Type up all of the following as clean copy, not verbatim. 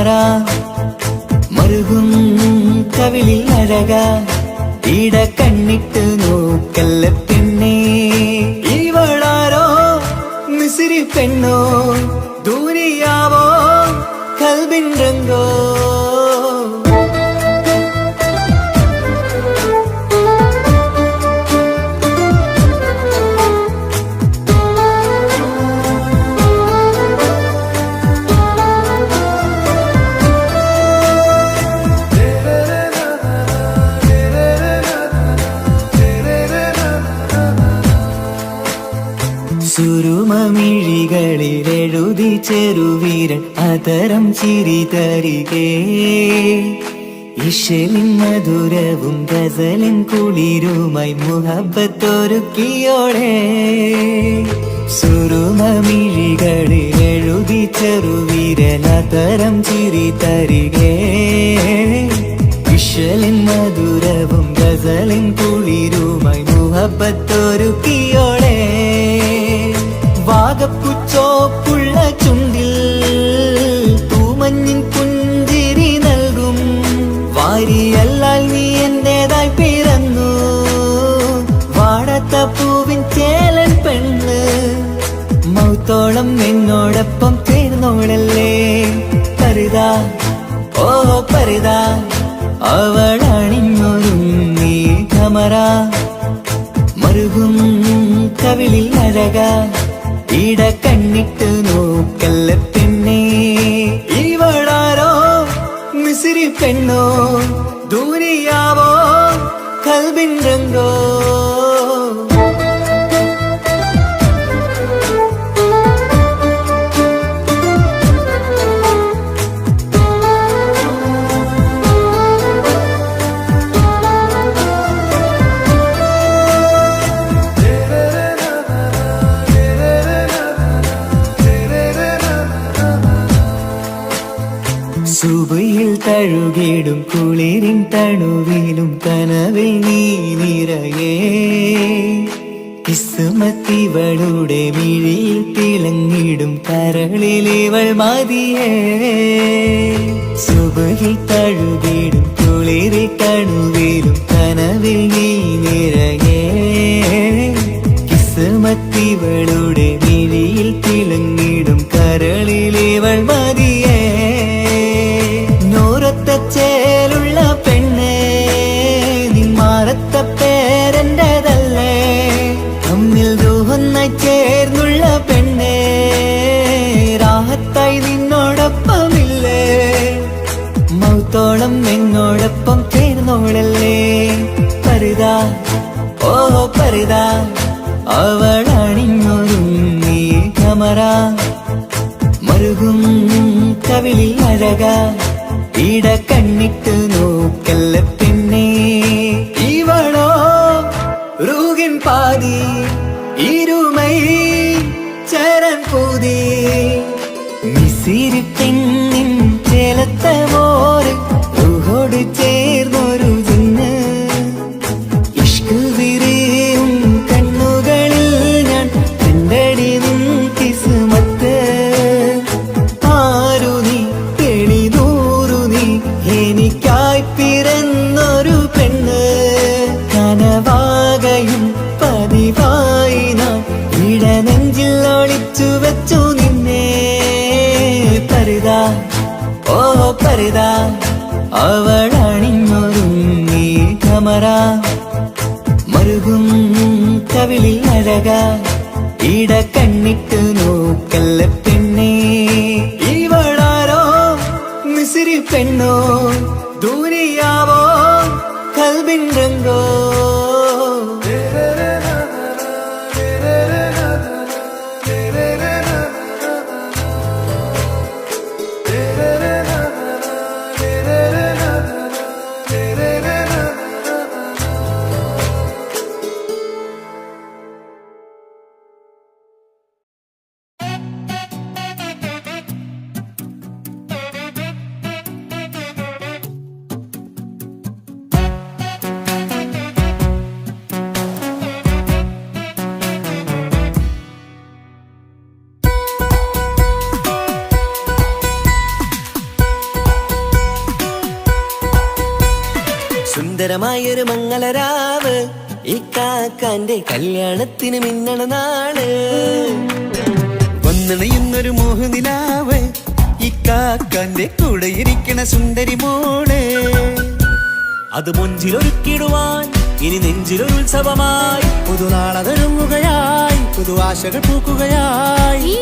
കമറ മറുകും കവിളിൽ അഴക ഇട കണ്ണിട്ട് നോക്കല്ല പെണ്ണേ ഇവളാരോ മിസിരി പെണ്ണോ ദൂരിയാവോ കൽബിൻ രംഗോ സുരുമമിഴികളിലെഴുതി ചെറുവീരൻ അതരം ചിരി തരികേ ഇശലിൻ മധുരവും ഗസലിൻ കുളിരുമായി മുഹബത്തൊരുക്കിയോടെ സുരുമമിഴികളിലെഴുതി ചെറുവീരൻ അതരം ചിരി തരികേ ഇശലിൻ മധുരവും ഗസലിൻ കുളിരുമായി മുഹബത്തൊരുക്കിയോടെ വാഗപ്പുച്ചോപ്പുള്ള ചുണ്ടിൽ തൂമഞ്ഞിൻ പുഞ്ചിരി നൽകും വാരിയല്ലാൽ നീ എന്റേതായി പിറന്നു വാടത്ത പൂവിൻ ചേലൻ പെണ്ണ് മൗത്തോളം എന്നോടൊപ്പം ചേർന്നോളല്ലേ പരിതാ ഓ പരിതാ അവളണിഞ്ഞൊരുങ്ങി കമറ മറുകും കവിളിൽ അഴക ഇട കണ്ണിട്ട് നോക്കല്ല പെണ്ണേ ഇവളാരോ മിസിരി പെണ്ണോ ദൂരിയാവോ കൽബിൻ രംഗോ സുബയിൽ തഴുകിടും കുളിരിൻ തണുവിലും കനവിൽ നീ നിറയേ കിസ്മത്തിവളുടെ മിഴിയിൽ തിളങ്ങിടും കരളിലിവൾ മതിയേ സുബയിൽ തഴുകിടും കുളിരിൽ തണുവിലും കനവിൽ നീ നിറയേ കിസ്മത്തിവളുടെ മിഴിയിൽ തിളങ്ങിടും കരളിലിവൾ മതിയേ ചേലുള്ള പെണ്ണേ നിന്മാറത്ത പേരെന്റേതല്ലേ തമ്മിൽ രൂഹൊന്നായി ചേർന്നുള്ള പെണ്ണേ രാഹത്തായി നിന്നോടൊപ്പമില്ലേ മൗത്തോളം എന്നോടൊപ്പം ചേർന്നോളല്ലേ പരിതാ ഓ പരിതാ അവളണിഞ്ഞൊരുങ്ങി കമറ മറുകും കവിളിൽ അഴക ഇട കണ്ണിട്ട് നോക്കല്ല പെണ്ണേ ഇവളോ റൂഹിൻ പാതി ഇരുമൈ ചരൻ പൂതി മിസിരി പെണ്ണിൻ ചേലത്തെ മോര് റൂഹോട് ചേർന്നൊരു ജിന്ന് ഇഷ്ക് വിരിയും കണ്ണുകളിൽ ഞാൻ കണ്ടടി നിൻ കിസ്മത്ത് ആരു നീ എനിക്കായി പിറന്നൊരു പെണ്ണ് കനവാകയും പതിവായി നാം ഇടനെഞ്ചിൽ ഒളിച്ചു വെച്ചു നിന്നെ പരിതാ ഓ പരിതാ അവളണിഞ്ഞൊരുങ്ങി കമറ മറുകും കവിളിൽ അഴക ഇട കണ്ണിട്ട് നോക്കല്ല പെണ്ണേ ഇവളാരോ മിസിരി പെണ്ണോ ദൂരിയാവോ കൽബിൻ രംഗോ സുന്ദരമായൊരു മംഗളരാവ് ഇക്കാക്കാന്റെ കല്യാണത്തിന് മിന്നണ നാള്. വന്നണയുന്നൊരു മോഹനിലാവ് ഇക്കാക്കാന്റെ കൂടെ ഇരിക്കണ സുന്ദരി മോള്. അത് മുഞ്ചിലൊരുക്കിടുവാൻ ഇനി നെഞ്ചിലൊരു ഉത്സവമായി പുതുനാളതൊരുങ്ങുകയായി പുതുവാശകൾ പൂക്കുകയായി.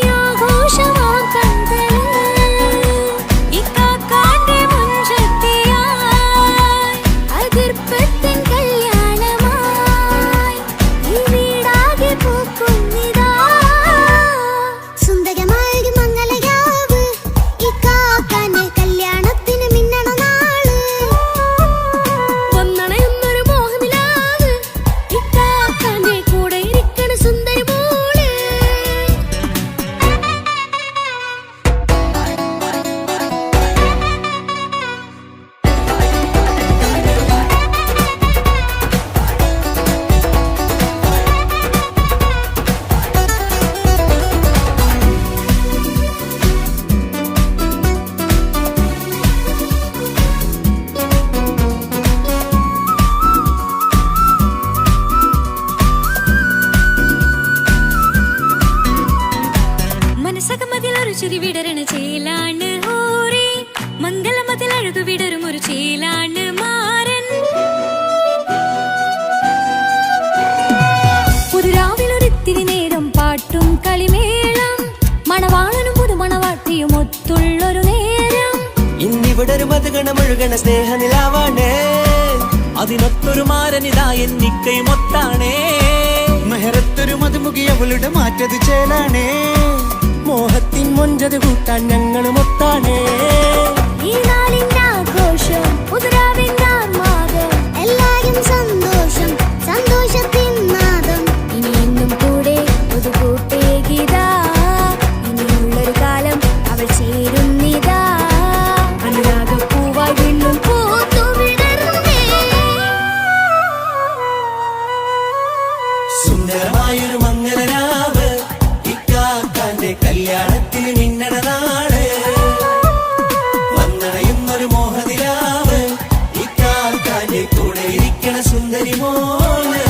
വിടരണ ചേലാണ് ഹോറി മംഗളമതിൽ അഴുതു വിടരും ഒരു ചേലാണ് മാരൻ. പുതുരാവിലൊരിത്തിരി നേരം പാട്ടും കളിമേളം മണവാളനും പുതുമണവാട്ടിയും ഒത്തുള്ളൊരു നേരം. ഇന്നിവിടെ ഒരു മധുഗണമൊഴുകണ സ്നേഹനിലാവാണ് അതിനൊത്തൊരു മാരനിതാ എന്നിക്കയും ഒത്താണേ. മെഹറത്തൊരു മധുമുഖി അവളുടെ മാറ്റത് ചേലാണേ. മോഹത്തിൻ മൊഞ്ചത് കൂട്ടാൻ ഞങ്ങളും ഒത്താണേ. ഈ നാളിന്റെ ആഘോഷം പുതുരാവിന്റെ ആർമാദം എല്ലാരും സന്തോഷം സന്തോഷത്തിൻ നാദം. ഇനി എന്നും കൂടെ പുതുകൂട്ടേ ഗീതാ ഇനിയുള്ളൊരു കാലം അവൾ ചേരുന്നിതാ. അനുരാഗപ്പൂവായി വീണ്ടും പൂത്തു വിടർന്നേ. സുന്ദരമായൊരു മംഗളരാവ് ഇക്കാക്കാന്റെ കല്യാണത്തിന് മിന്നണ നാള്. വന്നണയുന്നൊരു മോഹനിലാവ് ഇക്കാക്കാന്റെ കൂടെ ഇരിക്കണ സുന്ദരി മോള്.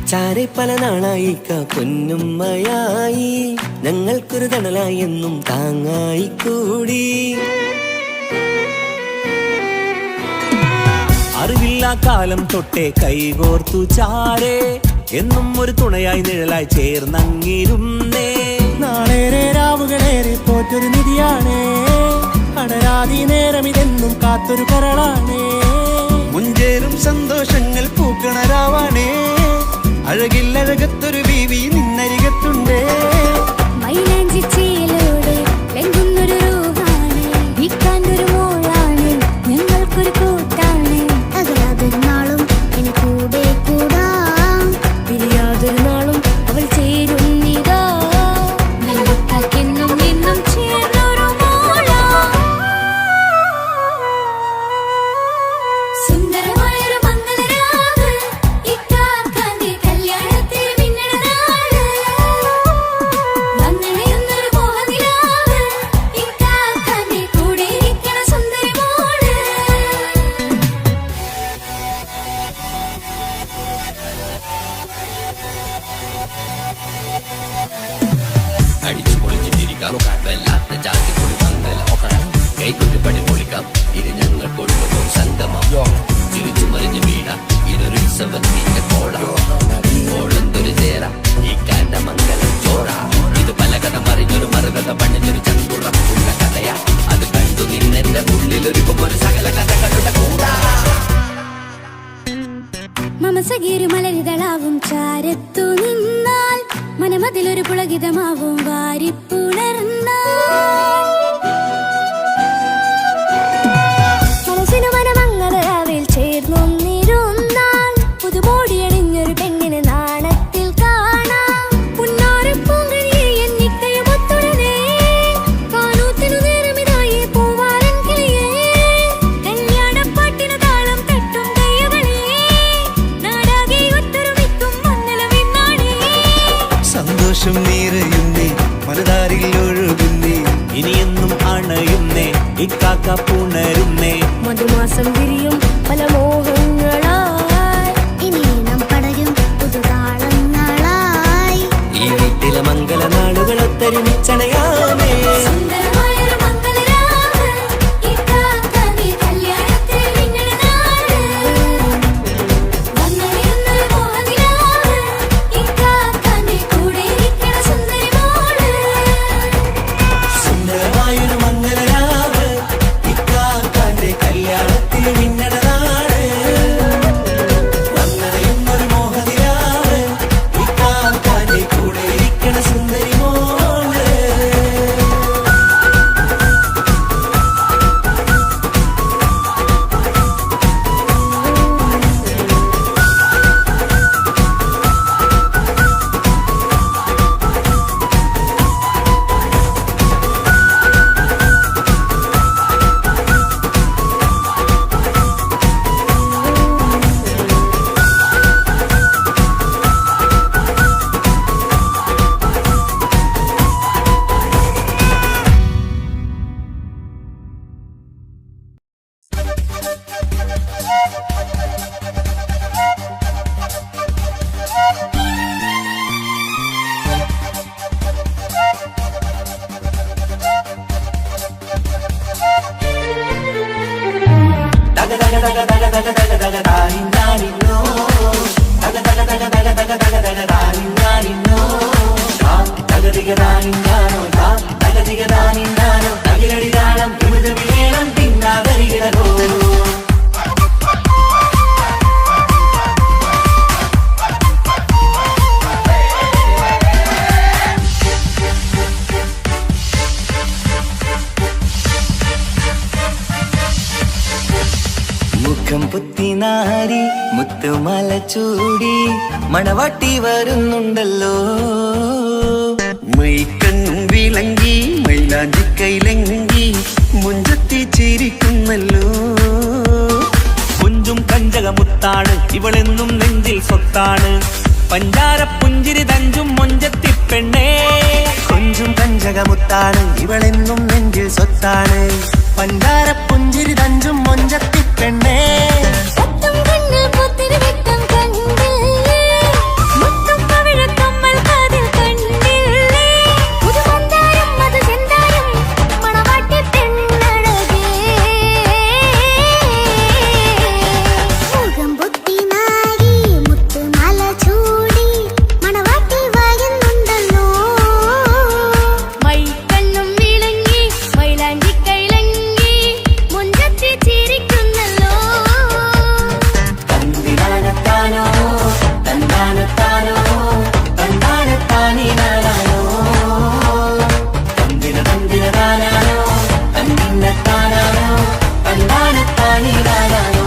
ചാരെ പല നാളായി പൊന്നുമ്മയായി ഞങ്ങൾക്കൊരു തണലായി എന്നും താങ്ങായി കൂടി. അറിവില്ലാ കാലം തൊട്ടേ കൈകോർത്തു ചാരെ എന്നും ഒരു തുണയായി നിഴലായി ചേർന്നങ്ങിരുന്നേ. നാളേറെ രാവുകളേറെ പോറ്റൊരു നിധിയാണേ. അടരാതി നേരം ഇതെന്നും കാത്തൊരു കരളാണേ. മുഞ്ചേറും സന്തോഷങ്ങൾ പൂക്കണരാവാണേ. അഴകില്ലഴകത്തൊരു ബീവി നിന്നരികത്തുണ്ടേ. മൈലാഞ്ചിച്ചേലോടെ ലംഘുന്നൊരു രൂപാണ് ഇക്കാന്റൊരു മോളാണ് ഞങ്ങൾക്കൊരു കൂട്ടാണ്. അകലാതൊരു നാളും ഇനി കൂടെ കൂടാം പിരിയാതൊരു നാളും അവൾ ചേരുന്നിതാ. എന്നും എന്നും ചേർന്നൊരു മോളാ. സുന്ദരമായൊരു മംഗളരാവ് ഇക്കാക്കാന്റെ കല്യാണത്തിന് മിന്നണ നാള്. വന്നണയുന്നൊരു മോഹനിലാവ് ഇക്കാക്കാന്റെ കൂടെ ഇരിക്കണ സുന്ദരി മോള്. അടിച്ചു പൊളിച്ച് തിരിക്കാം വല്ലാത്ത ജാതി പൊളി മംഗലം കൈകൊട്ടി പണി പൊളിക്കാം ഇത് ഞങ്ങൾ കൊണ്ടുപോകും സംഗമം. തിരിച്ചു മറിഞ്ഞ് വീണ ഇതൊരു ഉത്സവത്തിന്റെ കോടം ഓളന്തൊരു ചേര ഈ കാറ്റ മംഗലം ചോറ. ഇത് പല കഥ മറിഞ്ഞൊരു മറുകഥ പണിഞ്ഞൊരു ചങ്കുറപ്പുള്ള കഥയാ. അത് കണ്ടു നിന്നെന്റെ ഉള്ളിലൊരുക്കും ഒരു സകല കഥകളുടെ കൂടാ. മമസകീരു മലരിതളാവും ചാരത്തു നിന്നാൽ മനമതിലൊരു പുളകിതമാവും വാരിപ്പുണർന്നാൽ. മനസ്സിനു മനമംഗളരാവിൽ ഇക്കാക്ക പുണരുന്നേ. മധുമാസം വിരിയും പല മോഹങ്ങളായി ഇനി നാം പടരും പുതുതാളങ്ങളായി ഈ വീട്ടിലെ മംഗളനാളുകൾ ഒത്തൊരുമിച്ചണയാമേ. സുന്ദരമായൊരു മംഗളരാവ് ഇക്കാക്ക നീ കല്യാണത്തിൽ മിന്നണനാട് വന്നണിയുന്നൊരു മോഹനിലാവ് ഇക്കാക്ക നീ കൂടെ ഇരിക്കണ സുന്ദരി മോള്. സുന്ദരമായൊരു മംഗളരാവ് ഇക്കാക്കാന്റെ കല്യാണത്തിൽ മിന്നണനാട് വന്നറിയുന്നൊരു മോഹനിലാവ് ഇക്കാക്കാന്റെ കൂടെ ഇരിക്കണ സുന്ദരി മോള്. മുഖം പുത്തിനാരി മുത്തുമല ചൂടി മണവാട്ടി വരുന്നുണ്ടല്ലോ. മൈക്കണ്ണും വിളങ്ങി മൈലാഞ്ചി കൈലങ്ങി മുഞ്ചത്തി ചിരിക്കുന്നല്ലോ. കുഞ്ചും കഞ്ചകമുത്താണ് ഇവളെന്നും നെഞ്ചിൽ സ്വത്താണ്. പഞ്ചാര പുഞ്ചിരി തഞ്ചും മൊഞ്ചത്തി പെണ്ണേ. കുഞ്ചും കഞ്ചകമുത്താണ് ഇവളെന്നും നെഞ്ചിൽ സ്വത്താണ്. പഞ്ചാര പുഞ്ചിരി തഞ്ചും മൊഞ്ചത്തി പെണ്ണേ. സത്തം കണ്ണിൽ പുത്തിരി വെട്ടം കണ്ടില്ലേ മുത്തും പവിഴക്കമ്മൽ കാതിൽ കണ്ടില്ലേ പുതുമന്ദാരം മധുചന്ദാരം മണവാട്ടി പെണ്ണഴകേ. മുഖം പൊത്തി നാരി മുത്തുമാല ചൂടി മണവാട്ടി വരുന്നുണ്ടല്ലോ. മൈക്കണ്ണും വിളങ്ങി മൈലാഞ്ചി കൈലങ്ങി മുഞ്ചത്തി ചിരിക്കുന്നല്ലോ. തന്തിനാനത്താനോ തന്താനത്താനോ തന്താനത്താനീനാനോ തന്തിന തന്തിനതാനാനോ തന്തിന്നത്താനാനോ തന്താനത്താനീനാനോ.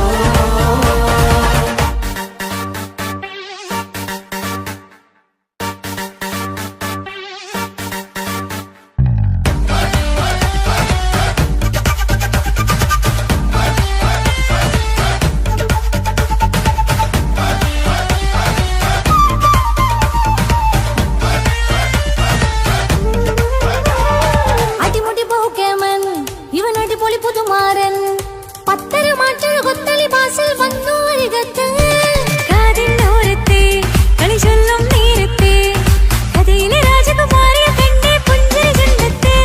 അടിമുടി പോക്കേമൻ ഇവൻ അടിപൊളി പുതുമാരൻ പത്തര മാറ്റൊരു കൊത്തളി ബാസിൽ വന്നു അരികത്ത് കാതിനോരത്തെ കളി ചൊല്ലും നേരത്തെ കഥയിലെ രാജകുമാരിയെ കണ്ടേ പുഞ്ചിരി കണ്ടെത്തേ.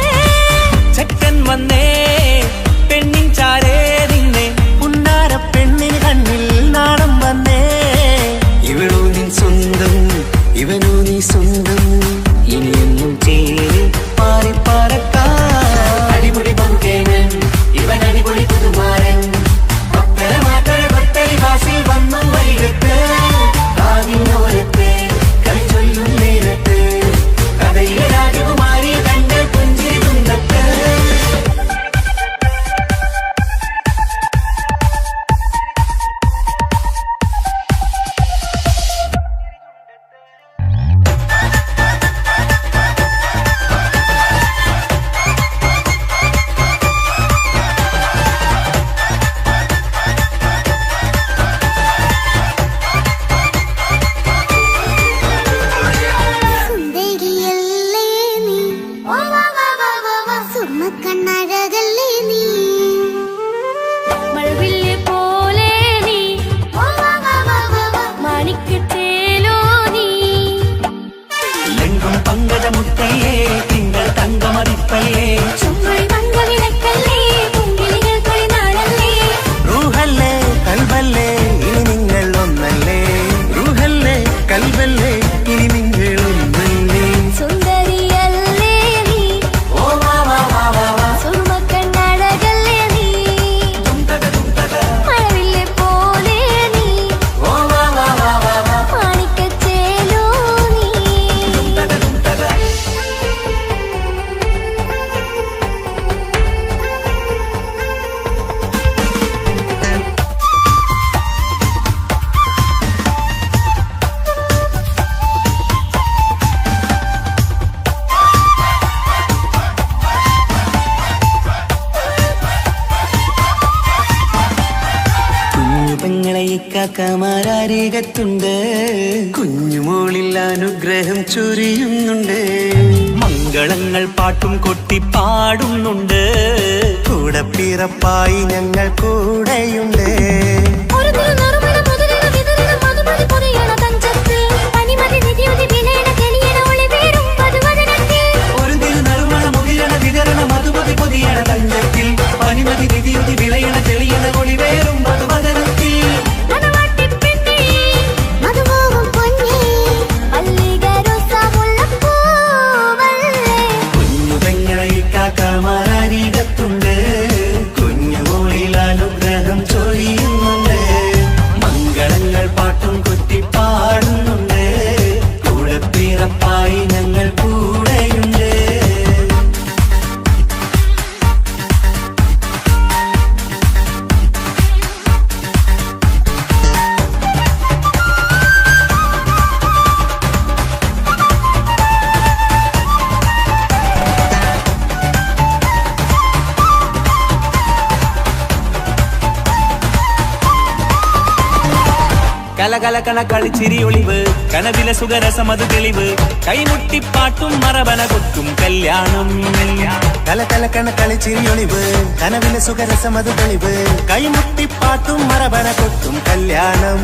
ചെക്കൻ വന്നേ പെണ്ണിൻ ചാരേ നിന്നെ പുന്നാര പെണ്ണിന് കണ്ണിൽ നാണം വന്നേ. ഇവളോ നീ സ്വന്തം ഇവനോ നീ സ്വന്തം ഇനിയൊന്നും ചേരി പാറി പറക്കാം. അടിപൊളി പങ്കുകേനൻ ഇവൻ അടിപൊളി കാക്കമാരരികത്തുണ്ട്, കുഞ്ഞുമോളിൽ അനുഗ്രഹം ചൊരിയുന്നുണ്ട്. മംഗളങ്ങൾ പാട്ടും കൊട്ടി പാടുന്നുണ്ട്, കൂടെ പിറപ്പായി ഞങ്ങൾ കൂടെയുണ്ട്. ഒരു തിരുനറുമണ പൊതിരണ വിതരണ മധുമതി പൊതിയണ തഞ്ചത്തിൽ പനിമതി നിധിയുതി വിലയണ തെളിയണ ഒളി വീടും പതുവദനത്തിൽ. ഒരു തിരുനറുമണ മുതിരണ വിതരണ മധുമതി പൊതിയണ തഞ്ചത്തിൽ പനിമതി നിധിയുതി വിളയണ തെളിയണ ഒളി വേറും മധുവദനത്തിൽ. മണവാട്ടിപ്പെണ്ണേ മധുപോകും പൊന്നേ മല്ലികരോസമുള്ള പൂവല്ലേ. കുഞ്ഞു പെങ്ങളെ കാക്കമാരരികത്തുണ്ട്, കുഞ്ഞുമോളിൽ അനുഗ്രഹം ചൊരിയുന്നുണ്ട്. മംഗളങ്ങൾ പാട്ടും കൊട്ടി പാടുന്നുണ്ട്, കൂടെ പിറപ്പായി ഞങ്ങൾ കൂടെയുണ്ട്. കലകലകണ കളിച്ചിരി ഒളിവ്, കനവിലെ സുഖരസമത് തെളിവ്, കൈമുട്ടിപ്പാട്ടും മറവന കൊട്ടും കല്യാണം. കലകലകണ കളിച്ചിരി ഒളിവ്, കനവിലെ സുഖരസമത് തെളിവ്, കൈമുട്ടിപ്പാട്ടും മറവന കൊട്ടും കല്യാണം.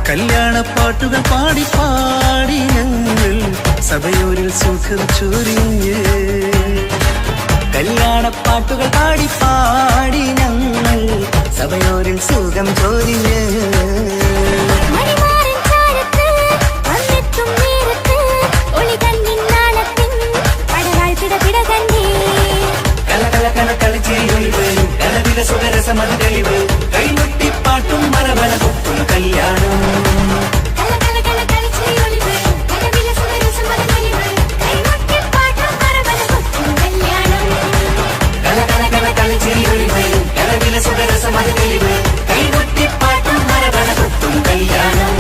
കല്യാണപ്പാട്ടുകൾ പാടി പാടി ഞങ്ങൾ സഭയോരിൽ സുഖം ചൊരിഞ്ഞ്. കല്യാണപ്പാട്ടുകൾ പാടി പാടി ഞങ്ങൾ സഭയോരിൽ സുഖം ചൊരിഞ്ഞ്. മണിമാറിൻ ചാരത്ത് വന്നെത്തും നേരത്ത് ഒളി കണ്ണിൻ നാളത്തിൻ പടവാൾ പിടപിട കണ്ടേ. കലകലകണ കളിച്ചിരി ഒളിവ്, കനവിലെ സുഖരസമത് തെളിവ്, കൈമുട്ടിപ്പാട്ടും മറവന കൊട്ടും കല്യാണം. കലകലകണ കളിച്ചിരി ഒളിവ്, കനവിലെ സുഖരസമത് തെളിവ്, കൈമുട്ടിപ്പാട്ടും മറവന കൊട്ടും കല്യാണം. കലകലകണ കളിച്ചിരി ഒളിവ്, കനവിലെ സുഖരസമത് തെളിവ്, കൈമുട്ടിപ്പാട്ടും മറവന കൊട്ടും കല്യാണം.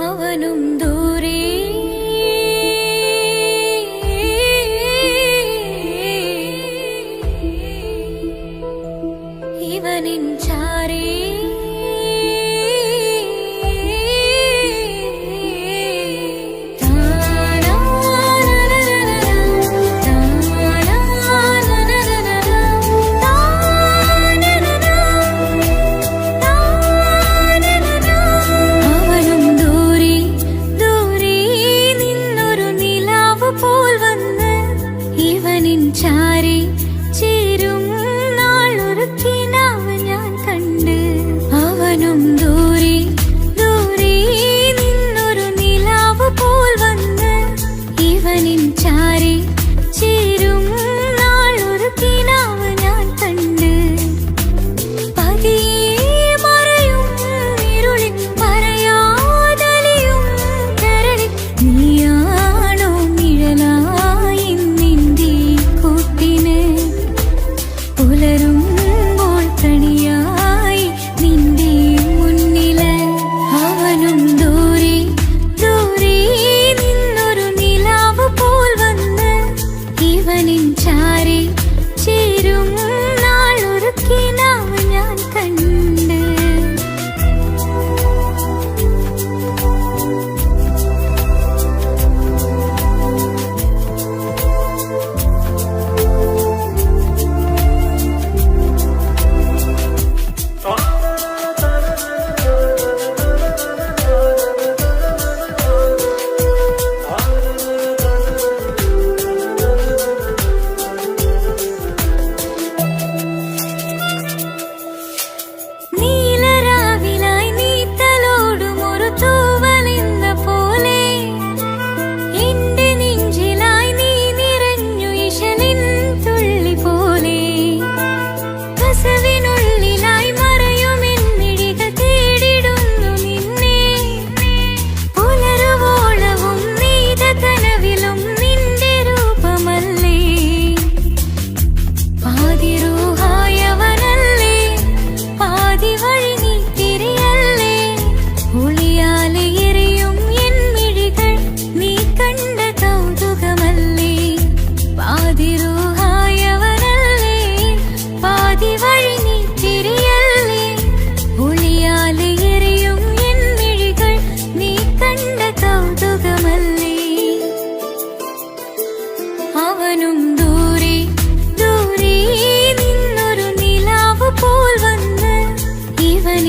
അവനും ദൂരെ ഇവനിൻ ചാരേ. അവനും ദൂരെ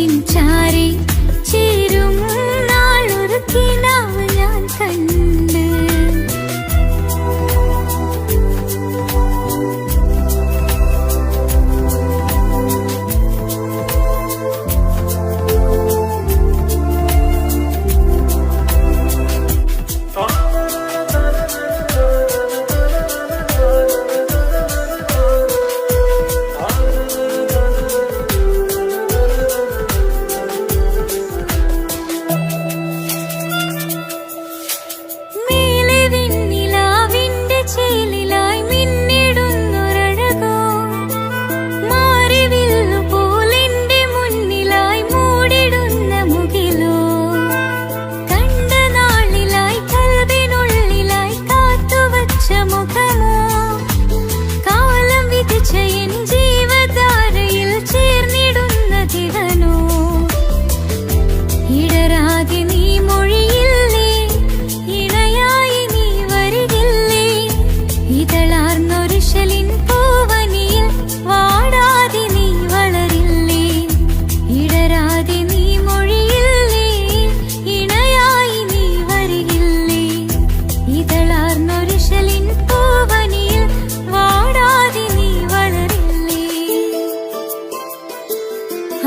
ഇവനിൻ ചാരി ചേരും നാളൊരു കിനാവ് ഞാൻ കണ്ട്.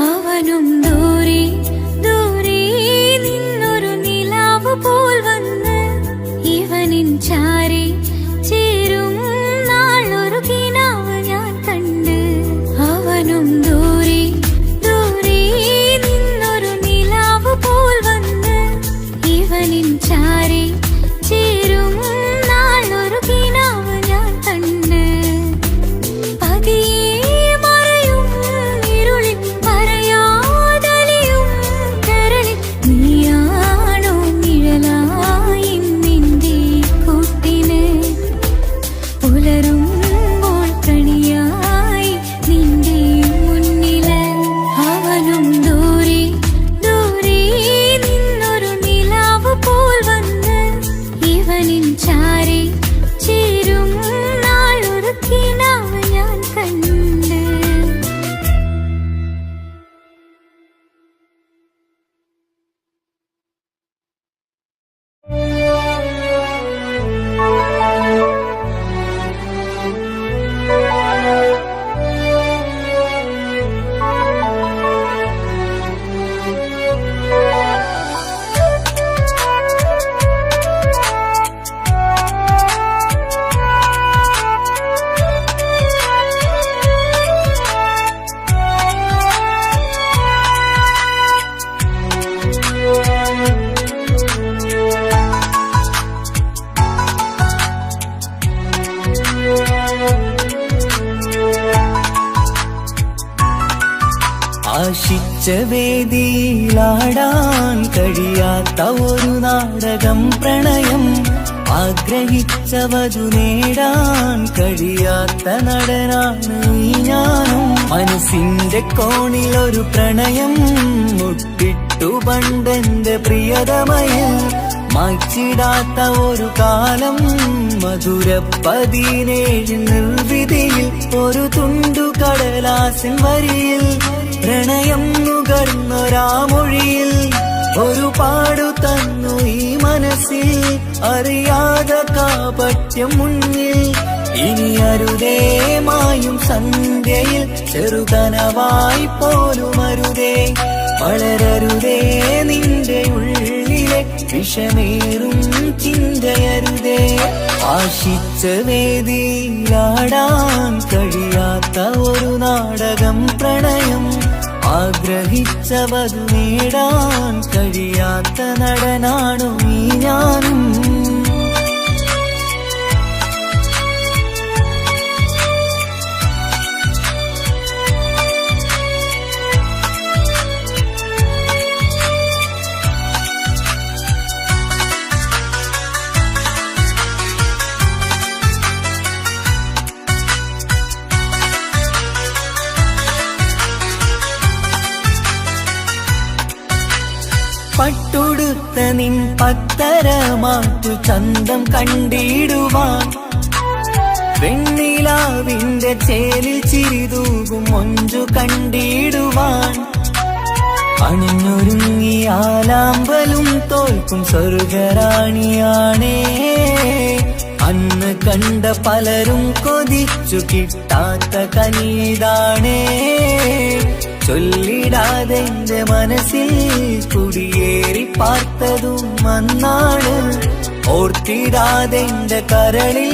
അവനും ദൂരെ ദൂരെ നിന്നൊരു നിലാവ് പോൽ വന്ന് ഇവനിൻ ചാരി ചേരും നാളൊരു കിനാവ് ഞാൻ കണ്ട്. അവനും ദൂരെ ദൂരെ നിന്നൊരു നിലാവ് പോൽ വന്ന് ഇവനിൻ ചാരി ചേരും നാളൊരു കിനാവ് ഞാൻ കണ്ട്. പതിയെ മറയും ഇരുളിൽ പറയാതലിയും കരളിൽ നീയാണോ നിഴലായി നിന്റെ കൂട്ടിന്. പുലരുമ്പോൾ കണിയായി നിന്റെ മുന്നില്. അവനും ദൂരെ ദൂരെ നിന്നൊരു നിലാവ് പോൽ വന്ന് ഇവനിൻ ചാരി ചേരും നാളൊരു കിനാവ് ഞാൻ കണ്ട്. ആശിച്ച വേദിയിലാടാൻ കഴിയാത്ത ഒരു നാടകം പ്രണയം. ആഗ്രഹിച്ചവതു നേടാൻ കഴിയാത്ത നടനാണ് ഈ ഞാനും. മനസ്സിന്റെ കോണിലൊരു പ്രണയം മുട്ടിട്ടു പണ്ടെന്റെ പ്രിയതമയിൽ. മായ്ച്ചിടാത്ത ഒരു കാലം മധുര 17 നിർവിധിയിൽ. ഒരു തുണ്ടു കടലാസിൻ വരിയിൽ പ്രണയം നുകർന്നൊരാമൊഴിയിൽ ഒരു പാടു തന്നു ഈ മനസ്സിൽ. അറിയാതെ കാപട്യം മുന്നിൽ ഇനി അരുതേ മായും സന്ധ്യയിൽ. ചെറുകനവായി പോലും അരുതേ വളരരുതേ നിന്റെ ഉള്ളിലെ വിഷമേറും ചിന്തയരുതേ. ആശിച്ച വേദിയിലാടാൻ കഴിയാത്ത ഒരു നാടകം പ്രണയം. ആഗ്രഹിച്ചവതു നേടാൻ കഴിയാത്ത നടനാണു ഈ ഞാനും. പട്ടുടുത്ത നിൻ പത്തരമാറ്റു ചന്തം കണ്ടിടുവാൻ. വെണ്ണിലാവിന്റെ ചേലിൽ ചിരിതൂകും മൊഞ്ചു കണ്ടിടുവാൻ. അണിഞ്ഞൊരുങ്ങിയാലാമ്പലും തോൽക്കും സ്വർഗറാണിയാണേ. അന്ന് കണ്ട പലരും കൊതിച്ചു കിട്ടാത്ത കനീതാണേ. ചൊല്ലിടാതെ എന്റെ മനസ്സിൽ കുടിയേറി പാർത്തതും അന്നാണ്. ഓർത്തിടാതെ എന്റെ കരളിൽ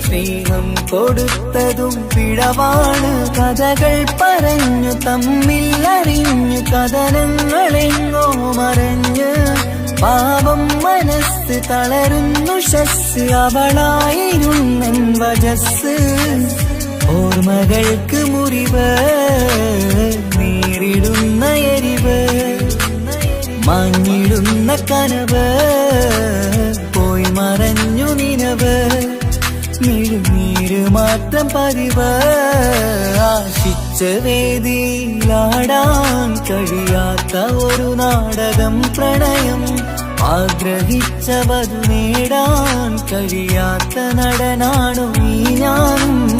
സ്നേഹം കൊടുത്തതും പിഴവാണ്. കഥകൾ പറഞ്ഞു തമ്മിൽ അറിഞ്ഞു കഥനങ്ങളെങ്ങോ മറഞ്ഞ് പാപം മനസ്സ് തളരുന്നു ശസ്. അവളായിരുന്നൻ വജസ്. ഓർമ്മകൾക്ക് മുറിവ് നേരിടുന്ന എരിവ് മങ്ങിടുന്ന കനവ് പോയി മറഞ്ഞു നിനവ്. മിഴുനീര് മാത്രം പതിവ്. ആശിച്ച വേദിയിലാടാൻ കഴിയാത്ത ഒരു നാടകം പ്രണയം. ആഗ്രഹിച്ച വധു നേടാൻ കഴിയാത്ത നടനാണു ഈ ഞാനും.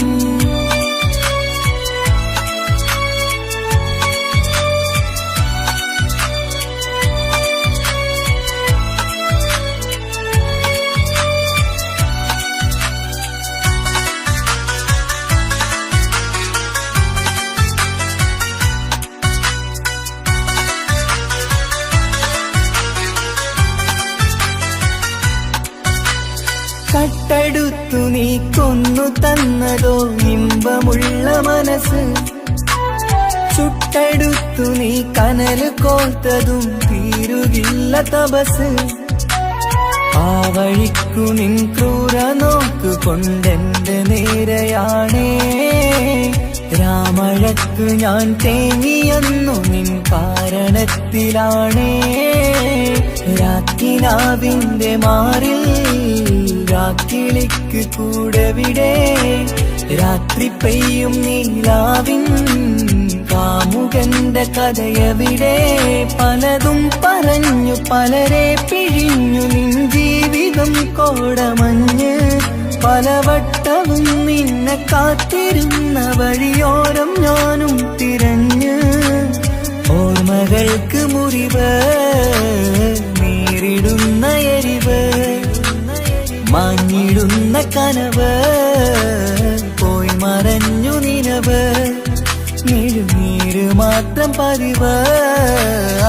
കട്ടെടുത്തു നീ കൊന്നു തന്നതോ ഇമ്പമുള്ള മനസ്സ്. ചുട്ടെടുത്തു നീ കനല് കോർത്തതും തീരുകില്ല തപസ്. ആ വഴിക്കു നിൻ ക്രൂര നോക്കു കൊണ്ടെന്റെ നേരെയാണേ. രാമഴക്ക് ഞാൻ തേങ്ങിയെന്നു നിൻ കാരണത്തിലാണേ. രാക്കിനാവിന്റെ മാറിൽ രാക്കിളിക്ക് കൂടെവിടെ. രാത്രി പെയ്യും നീലാവിൻ കാമുകന്റെ കഥയവിടെ. പലതും പറഞ്ഞു പലരെ പിഴിഞ്ഞു നിൻ ജീവിതം കോടമഞ്ഞ്. പലവട്ടവും നിന്നെ കാത്തിരുന്ന വഴിയോരം ഞാനും തിരഞ്ഞ്. ഓർമ്മകൾക്ക് മുറിവ് നേരിടുന്ന എരിവ് മങ്ങിടുന്ന കനവ് പോയി മറഞ്ഞു നിനവ്. മിഴുനീര് മാത്രം പതിവ്.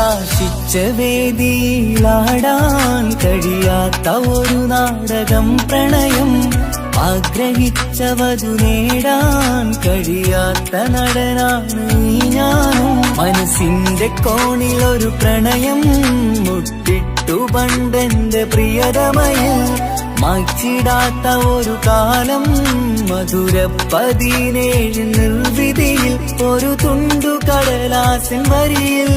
ആശിച്ച വേദിയിലാടാൻ കഴിയാത്ത ഒരു നാടകം പ്രണയം. ആഗ്രഹിച്ച വധു നേടാൻ കഴിയാത്ത നടനാണ് ഈ ഞാനും. മനസ്സിന്റെ കോണിൽ ഒരു പ്രണയം മുട്ടിട്ടു പണ്ടെന്റെ പ്രിയതമയിൽ. മായ്ച്ചിടാത്ത ഒരു കാലം മധുര 17 നിർവിധിയിൽ. ഒരു തുണ്ടു കടലാസിൻ വരിയിൽ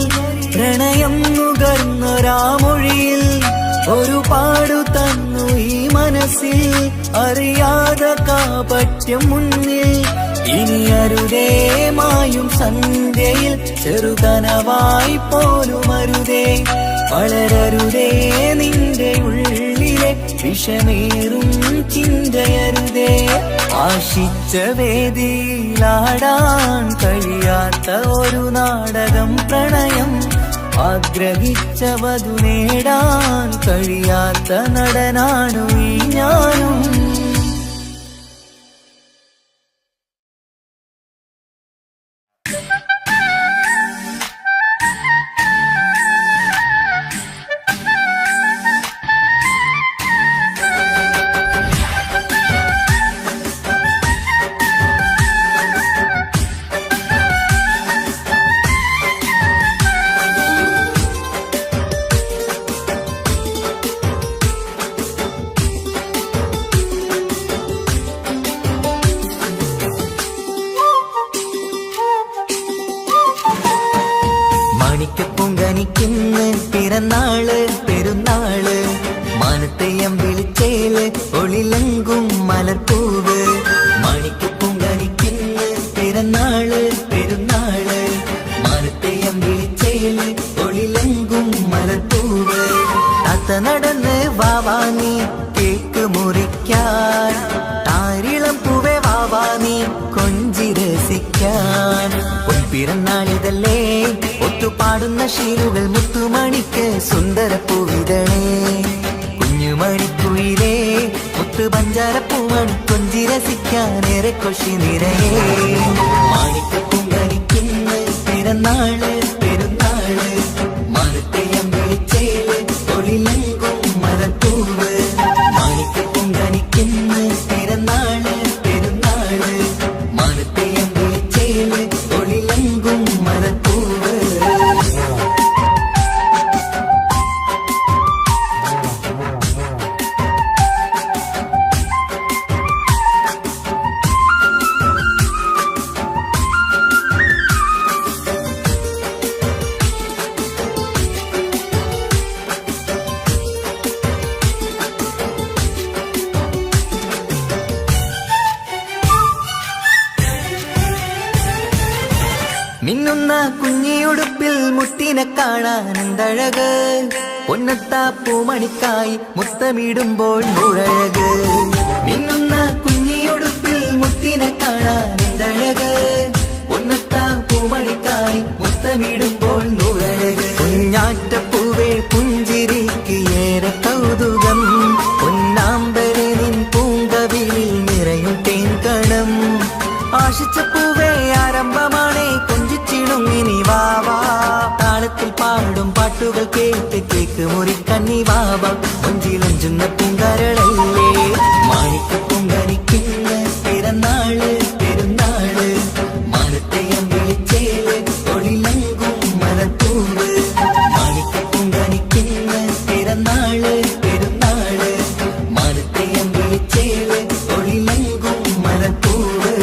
പ്രണയം നുകർന്നൊരാമൊഴിയിൽ. ഒരു പാടു തന്നു ഈ മനസ്സിൽ അറിയാതെ കാപട്യം മുന്നിൽ. ഇനി അരുതേ മായും സന്ധ്യയിൽ ചെറുകനവായി പോലും അരുതേ. വളരരുതേ നിന്റെ ഉള്ളിലെ വിഷമേറും ചിന്തയരുതേ. ആശിച്ച വേദിയിലാടാൻ കഴിയാത്ത ഒരു നാടകം പ്രണയം. ആഗ്രഹിച്ച വധു നേടാൻ കഴിയാത്ത നടനാണു ഈ ഞാനും. മാണിക്കപ്പൊങ്കനിക്കിന്ന് പിറന്നാള് പെരുന്നാള്. മാനത്തെയം വിളിച്ചേല് ഒളിലങ്കും മലർപ്പൂവ്. മാണിക്കപ്പൊങ്കനിക്കിന്ന് പിറന്നാള് പെരുന്നാള്. മാനത്തെയം വിളിച്ചേല് ഒളിലങ്കും മലർപ്പൂവ്. താത്ത നടന്ന് വാവാനി കേക്ക് മുറിക്കാൻ. താരിളം പൂവേ വാവാനി കൊഞ്ചി രസിക്കാൻ. പിറന്നാളിതല്ലേ ഒത്തുപാടും പാടുന്ന ശീലുകൾ മുത്തുമണിക്ക് സുന്ദരപ്പൂവിതളേ കുഞ്ഞുമണിക്കുയിലേ മുത്തു പഞ്ചാരപ്പൂമണി കൊഞ്ചി രസിക്കാനേറെ കൊഷി നിറയേ മാണിക്കപ്പൂങ്കണിക്കുന്ന പിറന്നാള് പെരുന്നാള് മരത്തെയം വിളിച്ചേല് തൊഴിലെങ്കും മരപ്പൂവ് മാണിക്കപ്പൂങ്കണിക്കുന്ന പിറന്നാള് പെരുന്നാള് മരത്തെയം വിളിച്ചേല് തൊഴിലെങ്കും മരപ്പൂവ് മിന്നുന്ന കുഞ്ഞിയുടുപ്പിൽ മുത്തിനെ കാണാൻ എന്തഴക് പൊന്നത്താ പൂമണിക്കായി മുത്തമിടുമ്പോൾ മുഴഴക് മിന്നുന്ന കുഞ്ഞിയുടുപ്പിൽ മുത്തിനെ കാണാൻ എന്തഴക് പൊന്നത്താ പൂമണിക്കായി മുത്തമിടുമ്പോൾ മുഴഴക് കുഞ്ഞാറ്റപ്പൂവേ പുഞ്ചിരിക്ക് ഏറെ കൗതുകം പൊന്നാമ്പരെ നിൻ പൂങ്കവിളിൽ നിറയും തേൻകണം ആശിച്ച പൂവേ ആരംഭമാണേ കൊഞ്ചിച്ചിടുങ്ങിനി വാവാ താളത്തിൽ പാടും പാട്ടുകൾ കേട്ട് കേക്ക് മുറിക്കണ്ണി വാവാ കൊഞ്ചിലഞ്ചുന്ന പൂങ്കരളല്ലേ മാണിക്കപ്പൂങ്കണിക്കുന്ന പിറന്നാള് പെരുന്നാള് മാനത്തെയം വിളിച്ചേല് തൊഴിലെങ്കും മരപ്പൂവ് മാണിക്കപ്പൂങ്കണിക്കുന്ന പിറന്നാള് പെരുന്നാള് മാനത്തെയം വിളിച്ചേല് തൊഴിലെങ്കും മരപ്പൂവ്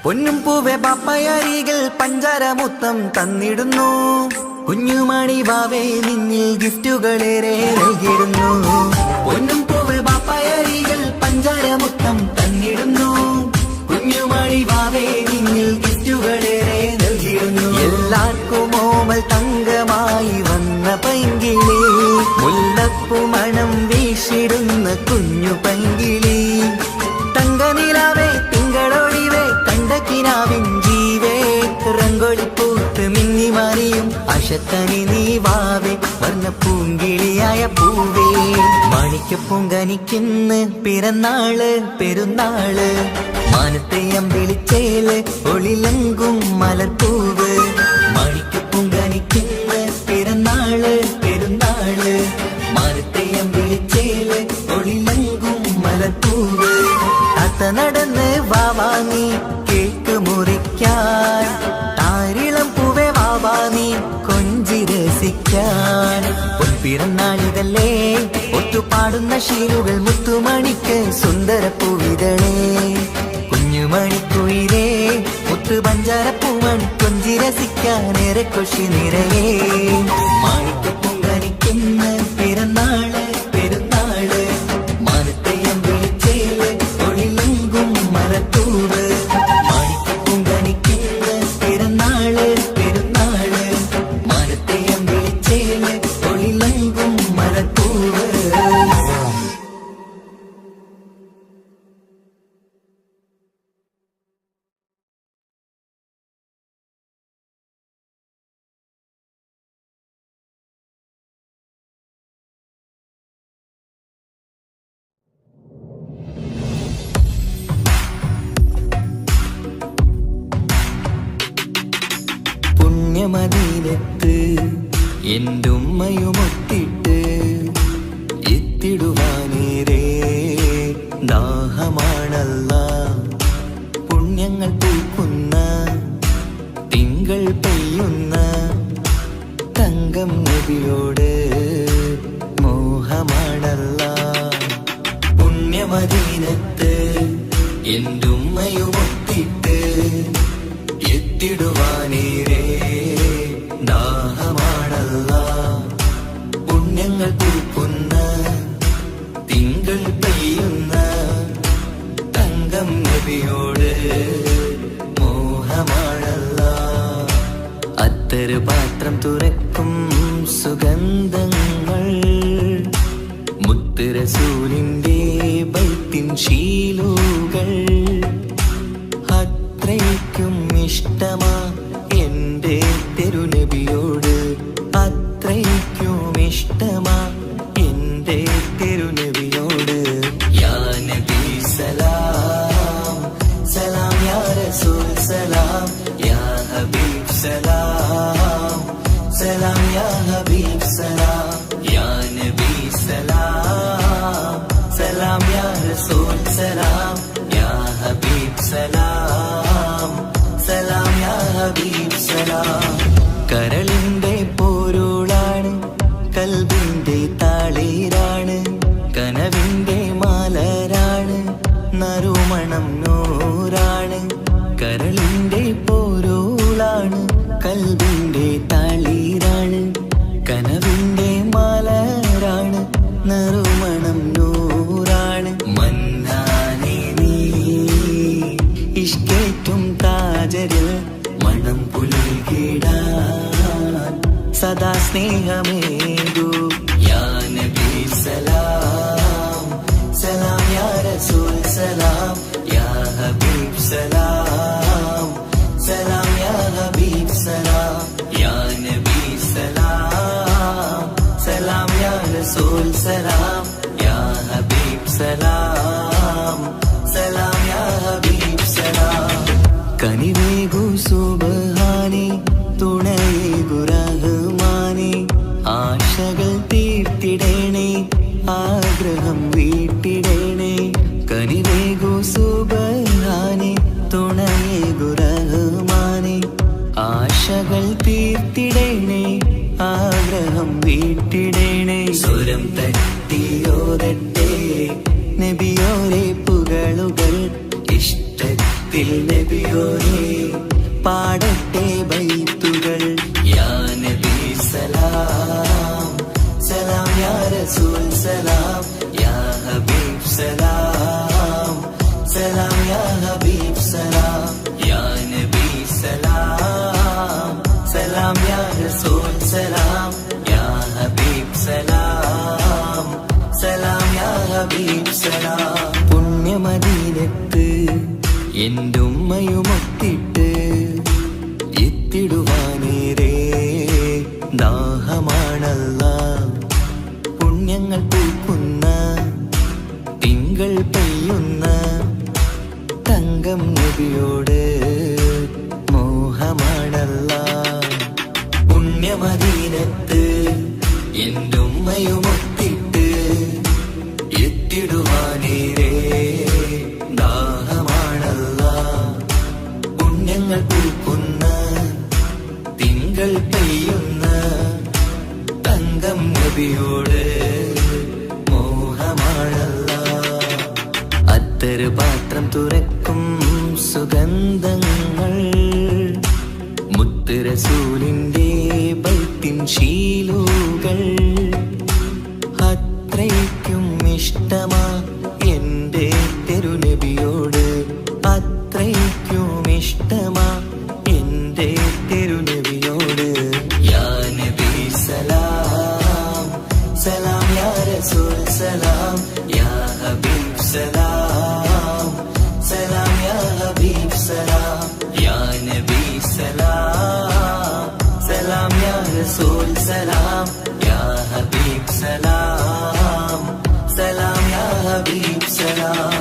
പൊന്നും പൂവെ പാപ്പയരികൾ പഞ്ചാരമുത്തം തന്നിടുന്നു കുഞ്ഞുമണി വാവേ നിന്നിൽ ഗിഫ്റ്റുകളേറെ നൽകിടുന്നു പൊന്നും പൂവെ പാപ്പയരികൾ പഞ്ചാരമുത്തം തന്നിടുന്നു കുഞ്ഞുമണി വാവേ നിന്നിൽ ഗിഫ്റ്റുകളേറെ നൽകിടുന്നു എല്ലാവർക്കും ഓമൽ തങ്കമായി വന്ന പൈങ്കിളി മുല്ലപ്പൂ മണം വീശിടുന്ന കുഞ്ഞു പൈങ്കിളി തങ്കനിലാവേ തിങ്കളൊഴിവേ കണ്ടക്കിനാവിൻ ജീവേ റംഗോളിപ്പൂത്ത് മിന്നി മാറിയും അശത്തനി നീ വാവേ വർണ്ണ പൂങ്കിളിയായ പൂവേ മാണിക്കപ്പൂങ്കനിക്കുന്ന പിറന്നാള് പെരുന്നാള് മാനത്തെയം വിളിച്ചേല് ഒളിലെങ്കും മലർപ്പൂവ് മാണിക്കപ്പൂങ്കനിക്കുന്ന പിറന്നാള് പെരുന്നാള് മാനത്തെയം വിളിച്ചേല് ഒളിലെങ്കും മലർപ്പൂവ് അത്ത നടന്ന് വാവാനി കേക്ക് മുറിക്കാൻ താരിളം പൂവേ വാവാനി കൊഞ്ചി രസിക്കാൻ പൊൻപിറന്നാളിതല്ലേ ഒത്തുപാടുന്ന ശീലുകൾ മുത്തുമണിക്ക് സുന്ദരപ്പൂവിതളേ കുഞ്ഞുമണിക്കുയിലേ മുത്തു പഞ്ചാരപ്പൂമണി കൊഞ്ചി രസിക്കാനേറെ കൊഷി നിറയേ മാണിക്കപ്പൂങ്കണിക്കുന്ന പിറന്നാള് പെരുന്നാള് മാനത്തെയം വിളിച്ചേല് തൊഴിലെങ്കും മരപ്പൂവ് മാണിക്കപ്പൂങ്കണിക്കുന്ന പിറന്നാള് പെരുന്നാള് മാനത്തെയം വിളിച്ചേല് തൊഴിലെങ്കും മരപ്പൂവ് പുണ്യമദീനത്ത് എന്റുമ്മയുമൊത്തിട്ട് എത്തിടുവാനേരേ ദാഹമാണല്ല പുണ്യങ്ങൾ പൂക്കുന്ന തിങ്കൾ പെയ്യുന്ന തങ്കം നബിയോട് മോഹമാണല്ല പുണ്യമദീനത്ത് എന്റുമ്മയുമൊത്തിട്ട് എത്തിടുവാനേരേ ദാഹമാണല്ല പൂക്കുന്ന തിങ്കൾ പെയ്യുന്ന തങ്കം നബിയോട് മോഹമാണല്ല. അത്തറ് പാത്രം തുറക്കും സുഗന്ധങ്ങൾ മുത്ത് റസൂലിന്റെ ബൈത്തിൻ ശീലുകൾ. അത്രയ്ക്കും ഇഷ്ടമാ എന്റെ തിരുനബിയോട്, അത്രയ്ക്കും ഇഷ്ടമാ എന്റെ തിരുനബിയോട്. യാ നബി സലാം സലാം, യാ റസൂൽ സലാം, യാ ഹബീബ് സലാം സലാം, യാ ഹബീബ് സലാം, യാ നബി സലാം സലാം, യാ റസൂൽ സലാം, യാ ഹബീബ് സലാം സലാം, യാ ഹബീബ് സലാം. കരളിന്റെ പോരുളാണ്, കൽബിന്റെ താളീരാണ്, കനവിന്റെ മാലരാണ്, നറുമണം നൂറാണ്. കരളിന്റെ പോരുളാണ്, കൽബിന്റെ താളീരാണ്, കനവിന്റെ മാലരാണ്, നറുമണം നൂറാണ്. മന്നാനെ നീ ഇഷ്കേറ്റും താജരിൽ മണം പുൽകിടാൻ സദാ സ്നേഹമേകൂ. യാ നബി സലാം സലാം, യാ റസൂൽ സലാം, യാ ഹബീബ് സലാം സലാം, യാ ഹബീബ് സലാം, യാ നബി സലാം സലാം, യാ റസൂൽ സലാം, യാ ഹബീബ് സലാം സലാം, യാ ഹബീബ് സലാം. കനിവേകു സുബ്ഹാനേ, തുണയേകു റഹ്മാനേ, ആശകൾ തീർത്തിടണേ, ആഗ്രഹം വീട്ടിടണേ. കനിവേകു സുബ്ഹാനേ, തുണയേകു റഹ്മാനേ, ആശകൾ തീർത്തിടണേ, ആഗ്രഹം വീട്ടിടണേ. സ്വരം തട്ടിയോരട്ടെ നബിയോരെ പുകളുകൾ, ഇഷ്ടത്തിൽ നബിയോരെ പാടട്ടെ ബൈത്തുകൾ. യാ നബി സലാം സലാം, യാ റസൂൽ സലാം, യാ ഹബീബ് സലാം സലാം, യാ ഹബീബ് സലാം, യാ നബി സലാം സലാം, യാ റസൂൽ സലാം, യാ ഹബീബ് സലാം സലാം, യാ ഹബീബ് സലാം. പുണ്യമദീനത്ത് എൻ്റെ ഉമ്മയുമൊത്തിട്ട് എത്തിടുവാനേരേ ദാഹമാണല്ല. പുണ്യങ്ങൾ പൂക്കുന്ന തിങ്കൾ പെയ്യുന്ന തങ്കം നബിയോട് മോഹമാണല്ല. പുണ്യമദീനത്ത് എൻ്റെ ഉമ്മയുമൊത്തിട്ട് എത്തിടുവാനേരേ ദാഹമാണല്ല. പുണ്യങ്ങൾ പൂക്കുന്ന തിങ്കൾ പെയ്യുന്ന തങ്കം നബിയോട് മോഹമാണല്ല. അത്തറ് പാത്രം തുറക്കും സുഗന്ധങ്ങൾ മുത്ത് റസൂലിന്റെ ബൈത്തിൻ ശീലുകൾ. അത്രയ്ക്കും ഇഷ്ടമാ എന്റെ തിരുനബിയോട്, അത്രയ്ക്കും ഇഷ്ടമാ എന്റെ തിരുനബിയോട്. യാ നബി സലാം സലാം, യാ റസൂൽ സലാം, യാ ഹബീബ് സലാം സലാം, യാ ഹബീബ് സലാം, യാ നബി സലാം സലാം, യാ റസൂൽ സലാം, യാ ഹബീബ് സലാം സലാം, യാ ഹബീബ് സലാം.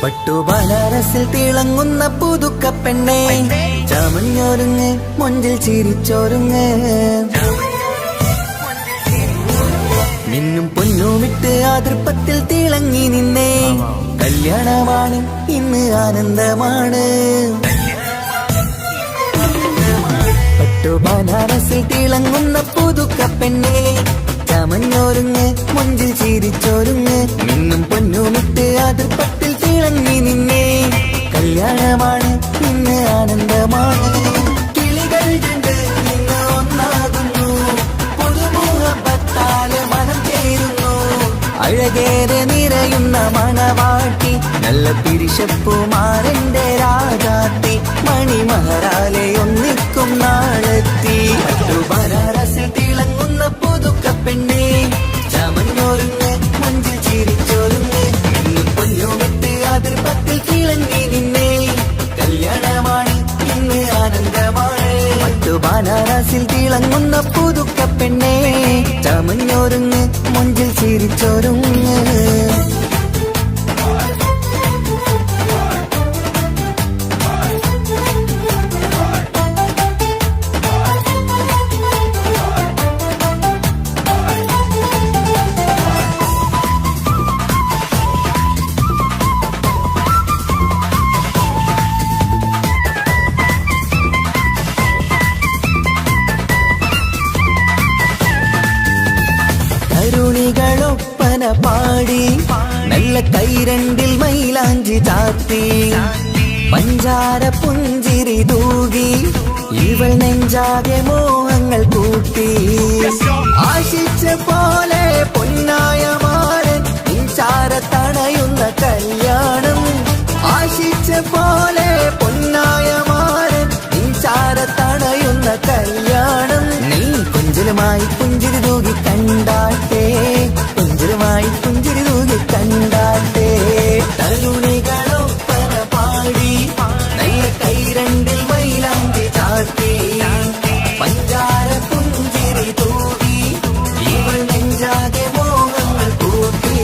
പട്ടുബനാറസിൽ തിളങ്ങുന്ന പുതുക്കപ്പെണ്ണെ ചമഞ്ഞൊരുങ്ങ് മൊഞ്ചിൽ ചിരിച്ചൊരുങ്ങ് മിന്നും പൊന്നുമിട്ട് ആതൃപ്പത്തിൽ തിളങ്ങി നിന്നേ കല്യാണമാണ് ഇന്ന് ആനന്ദമാണ് പട്ടുബനാറസിൽ തിളങ്ങുന്ന പുതുക്കപ്പെണ്ണെ ചമഞ്ഞൊരുങ്ങ് മൊഞ്ചിൽ ചിരിച്ചൊരുങ്ങ് മിന്നും പൊന്നുമിട്ട് ആതൃപ്പത്തിൽ തിളങ്ങി നിന്നേ കല്യാണമാണ് ഇന്ന് ആനന്ദമാണ് കിളികൾ രണ്ട് ഇന്ന് ഒന്നാകുന്നു പുതുമുഖത്താല് മനം ചേരുന്നു അഴകേറെ നിറയുന്ന മണവാട്ടി നല്ല പിരിശപ്പുമാരന്റെ രാജാത്തി മണിമഹറാലെ ഒന്നിക്കും നാളെത്തി പട്ടുബനാറസിൽ തിളങ്ങുന്ന പുതുക്കപ്പെണ്ണെ ചമഞ്ഞൊരുങ്ങ് മഞ്ചിൽ ചിരിച്ചൊരുങ്ങ് ഇന്നും പൊന്നുമിട്ട് അതിർപ്പത്തിൽ തിളങ്ങി നിന്നേ കല്യാണമാണ് ഇന്ന് ആനന്ദമാണ് പട്ടുബനാറസിൽ തിളങ്ങുന്ന പുതുക്കപ്പെണ്ണെ ചമഞ്ഞൊരുങ്ങ് മഞ്ചിൽ ചിരിച്ചൊരുങ്ങ് തരുണികളൊപ്പന പാടി നല്ല കൈരണ്ടിൽ മൈലാഞ്ചി ചാത്തി പഞ്ചാര പുഞ്ചിരി തൂകി ഇവൾ നെഞ്ചാകെ മോഹങ്ങൾ കൂട്ടി ആശിച്ച പോലെ പൊന്നായ മാരൻ നിൻചാര തണയുന്ന കല്യാണം ആശിച്ച പോലെ പൊന്നായ മാരൻ നിൻചാര തണയുന്ന കല്യാണം നീ കുഞ്ചലുമായി പുഞ്ചിരി തൂകി കണ്ടാട്ടെ കുഞ്ചലുമായി പുഞ്ചിരി തൂകി കണ്ടാട്ടെ തരുണികളൊപ്പന പാടി നല്ല കൈരണ്ടിൽ മൈലാഞ്ചി ചാത്തി പഞ്ചാര പുഞ്ചിരി തൂകി ഇവൾ നെഞ്ചാകെ മോഹങ്ങൾ കൂട്ടി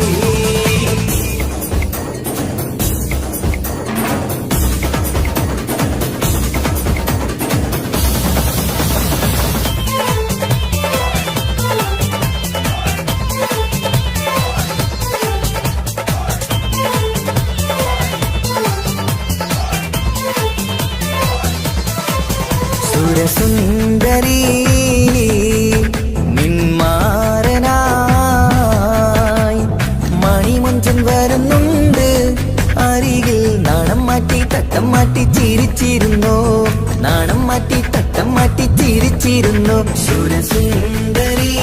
സുരസുന്ദരി നിന്മാരനായി മണിമൊഞ്ചൻ വരുന്നുണ്ട് അരികിൽ നാണം മാറ്റി തട്ടം മാറ്റി ചിരിച്ചിരുന്നു നാണം മാറ്റി തട്ടം മാറ്റി ചിരിച്ചിരുന്നു സുരസുന്ദരി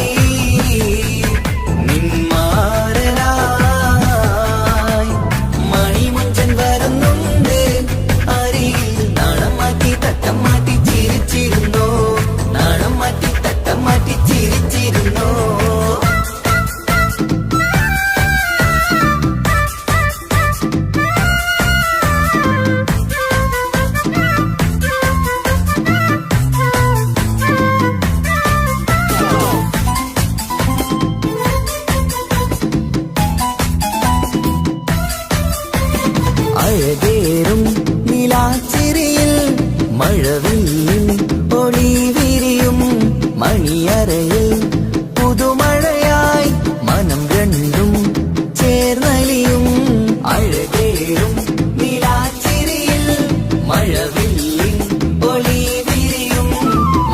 നിന്മാരനായി മണിമൊഞ്ചൻ വരുന്നുണ്ട് അരികിൽ നാണം മാറ്റി തട്ടം മാറ്റി ചിരിച്ചിരുന്നു നാണം മാറ്റി തട്ടം മാറ്റി ചിരിച്ചിരുന്നു അഴകേറും നിലാച്ചിരിയിൽ മഴവില്ലിൻ ഒളി വിരിയും മണിയറയിൽ പുതുമഴയായി മനം രണ്ടും ചേർന്നലിയും അഴകേറും നിലാച്ചിരിയിൽ മഴവില്ലിൻ ഒളി വിരിയും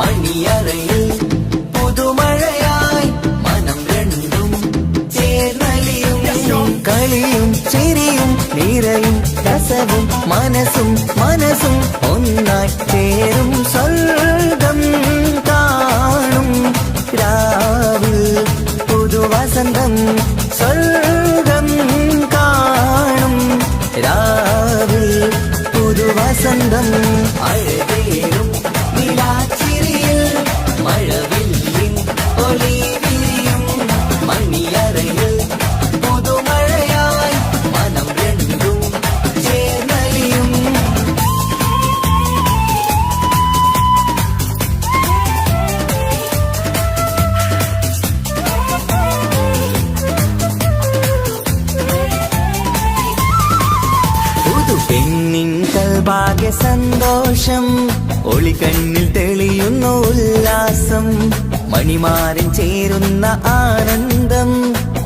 മണിയറയിൽ പുതുമഴയായി മനം രണ്ടും ചേർന്നലിയും കളിയും ചിരിയും നിറയും രസവും മനസ്സും മനസ്സും ഒന്നായി ചേരും സ്വർഗം കാണും രാവിൽ പുതുവസന്തം സ്വർഗം കാണും രാവിൽ പുതുവസന്തം അഴകേറും നിലാച്ചിരിയിൽ മഴവില്ലിൽ ആകെ സന്തോഷം, ഒളികണ്ണിൽ തെളിയുന്നു ഉല്ലാസം, മണിമാരൻ ചേരുന്ന ആനന്ദം,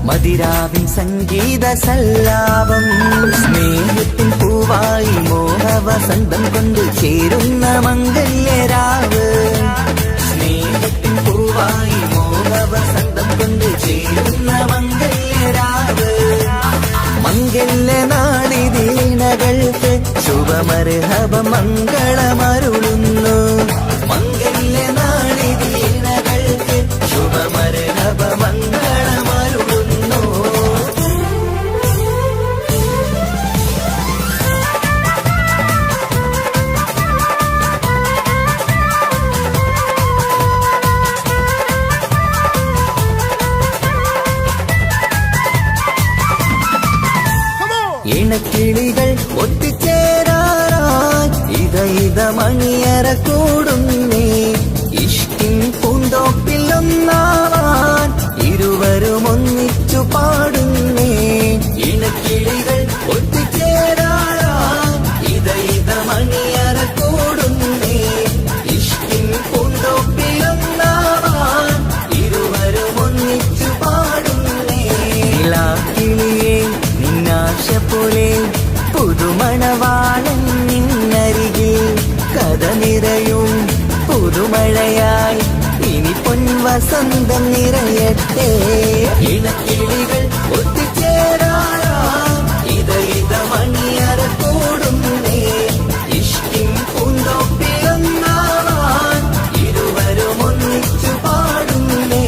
മതിരാവിൻ സംഗീത സല്ലാപം. സ്നേഹത്തിൻ പൂവായി മോഹവസന്തം കൊണ്ട് ചേരുന്ന മംഗല്യരാവ്. സ്നേഹത്തിൻ പൂവായി മോഹവസന്തം കൊണ്ട് ചേരുന്ന മംഗല്യരാവ്. മംഗല്യനാളിതീണകൾക്ക് ശുഭമർഹബ മംഗളമരുളുന്നു. മംഗല്യനാളിതീണകൾക്ക് ശുഭമർഹബ മംഗളമരുളുന്നു. ഇണക്കിളികൾ ഒത്തുചേരാറായി ഇത മണിയറ കൂടുന്നേ. ഇഷ്കിൻ പൂന്തോപ്പിൽ ഒന്നാവാൻ ഇരുവരും ഒന്നിച്ചു പാടുന്നേ. ഇണക്കിളികൾ ഒത്തുചേരാറായി ഇത മണിയറ കൂടുന്നേ. ഇഷ്കിൻ പൂന്തോപ്പിൽ ഒന്നാവാൻ ഇരുവരും ഒന്നിച്ചു പാടുന്നേ. കിളിയേ നിന്നാശ പോലെ പുതുമണവാളൻ നിന്നരികിൽ കഥ നിറയും പുതുമഴയായി ഇനി പൊൻവസന്തം നിറയട്ടെ. ഇണക്കിളികൾ ഒത്തുചേരാറാം ഇത മണിയറ കൂടുന്നേ. ഇഷ്കിൻ പൂന്തോപ്പിലൊന്നാവാൻ ഇരുവരും ഒന്നിച്ചു പാടുന്നേ.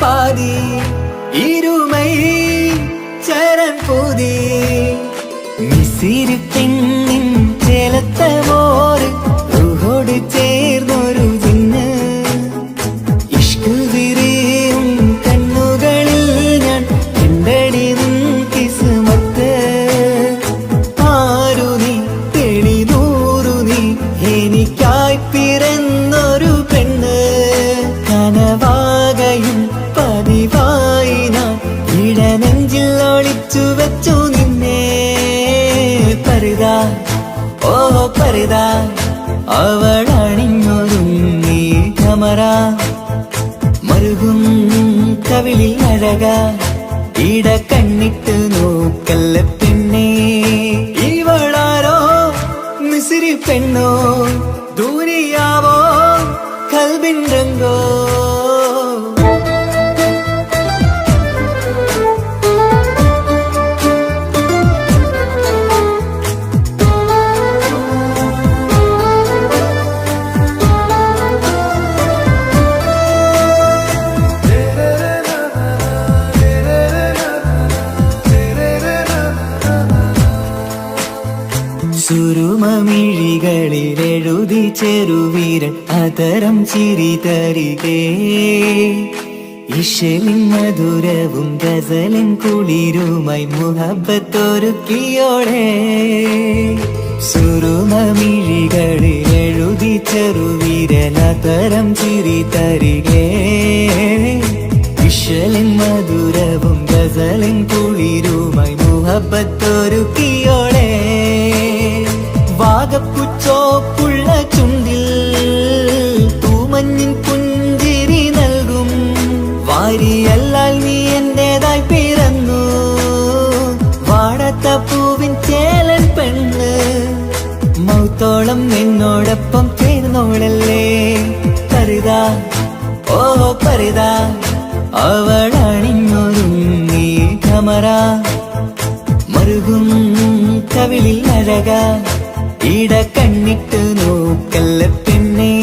பாதி இருமை சரண் பூதி മിസിരി പെണ്ണിൻ ചേലത്ത മോര് റൂഹോട് ചേർന്നൊരു ജിന്ന് ഇഷ്ക് വിരിയും കണ്ണുകളിൽ ഞാൻ കണ്ടടി നിൻ കിസ്മത്ത് ആരു നീ തെളിനൂറു നീ എനിക്കായി പിറന്നൊരു പെണ്ണ് കനവാകയും പതിവായി ഞാൻ ഇടനെഞ്ചിൽ ഒളിച്ചു വെച്ചു നിന്നെ പരിതാ ഓ പരിതാ അവളണിഞ്ഞൊരുങ്ങി കമറ മരുകും കവിളിൽ അഴക ഇട കണ്ണിട്ട് നോക്കല്ല പെണ്ണേ ഇവളാരോ മിസിരി പെണ്ണോ ദൂരിയാവോ കൽബിൻ രംഗോ സുരുമമിഴികളിൽ എഴുതി ചെറുവീരൻ അതരം ചിരി തരികേ ഇശലിൻ മധുരവും ഗസലിൻ കുളിരുമായി മുഹബത്തൊരുക്കിയോടെ സുരുമമിഴികളിൽ എഴുതി ചെറുവീരൻ അതരം ചിരി തരികേ ഇശലിൻ മധുരവും ഗസലിൻ കുളിരുമായി മുഹബത്തൊരുക്കിയോടെ വാഗപ്പുച്ചോപ്പുള്ള ചുണ്ടിൽ തൂമഞ്ഞിൻ പുഞ്ചിരി നൽകും വാരിയല്ലാൽ നീ എന്റേതായി പിറന്നു വാടത്ത പൂവിൻ ചേലൻ പെണ്ണ് മൗത്തോളം എന്നോടൊപ്പം ചേർന്നോളല്ലേ പരിതാ ഓ പരിതാ അവളണിഞ്ഞൊരുങ്ങി കമറ മരുകും കവിളിൽ അഴക ഇട കണ്ണിട്ട് നോക്കല്ല പെണ്ണേ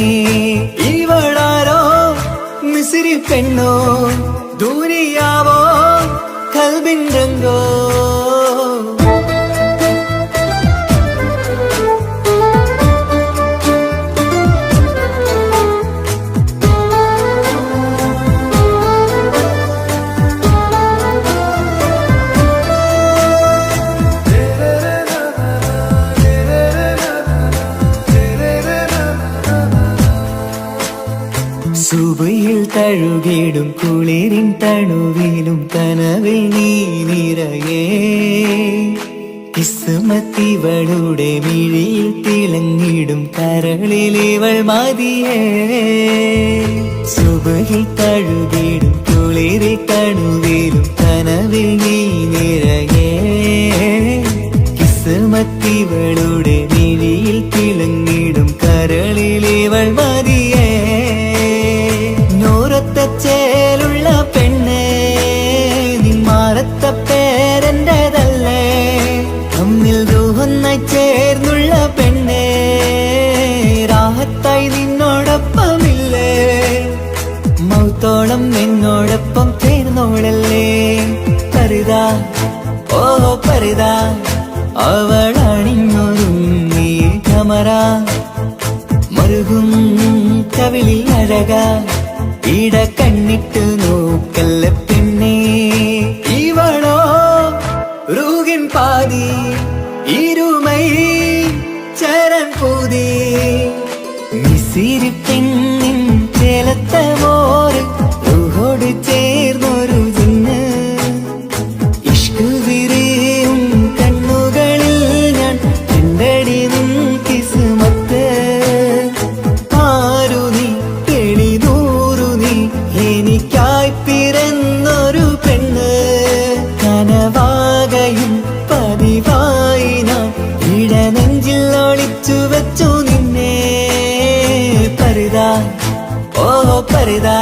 ഇവളാരോ മിസിരി പെണ്ണോ ദൂരിയാവോ കൽബിൻ രംഗോ സുബയിൽ തഴുകിടും കുളിരിൻ തണുവിലും കനവിൽ നീ നിറയേ കിസ്മത്തിവളുടെ മിഴിയിൽ തിളങ്ങിടും കരളിലിവൾ മതിയേ സുബയിൽ തഴുകിടും കുളിരിൽ തണുവിലും കനവിൽ നീ നിറയേ കിസ്മത്തിവളുടെ മിഴിയിൽ തിളങ്ങിടും കരളിലിവൾ മതിയേ ചേലുള്ള പെണ്ണേ നിന്മാറത്ത പേരെന്റേതല്ലേ തമ്മിൽ ദൂഹൊന്നായി ചേർന്നുള്ള പെണ്ണേ രാഹത്തായി നിന്നോടൊപ്പമില്ലേ മൗത്തോളം എന്നോടൊപ്പം ചേർന്നോളല്ലേ പരിതാ ഓ പരിതാ അവളണിഞ്ഞൊരുങ്ങി കമറ മരുകും കവിളിൽ അഴക ഇട കണ്ണിട്ട് നോക്കല്ല പെണ്ണേ ഇവളോ റൂഹിൻ പാതി ഇരുമൈ ചരൺ പൂതി മിസിരി പെണ്ണിൻ ചേലത്ത മോര് റൂഹോട് ചേർന്നൊരു ജിന്ന് ഇഷ്ക് വിരിയും കണ്ണുകളിൽ ഞാൻ കണ്ടടി നിൻ കിസ്മത്ത് ആരു നീ തെളിനൂറു നീ എനിക്കായി പിറന്നൊരു പെണ്ണ് കനവാകയും പതിവായി ഞാൻ ഇടനെഞ്ചിൽ ഒളിച്ചു വെച്ചു നിന്നെ പരിതാ ഓ പരിതാ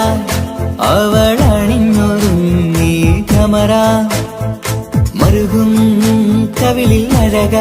അവളണിഞ്ഞൊരുങ്ങി കമറ മരുകും കവിളിൽ അഴക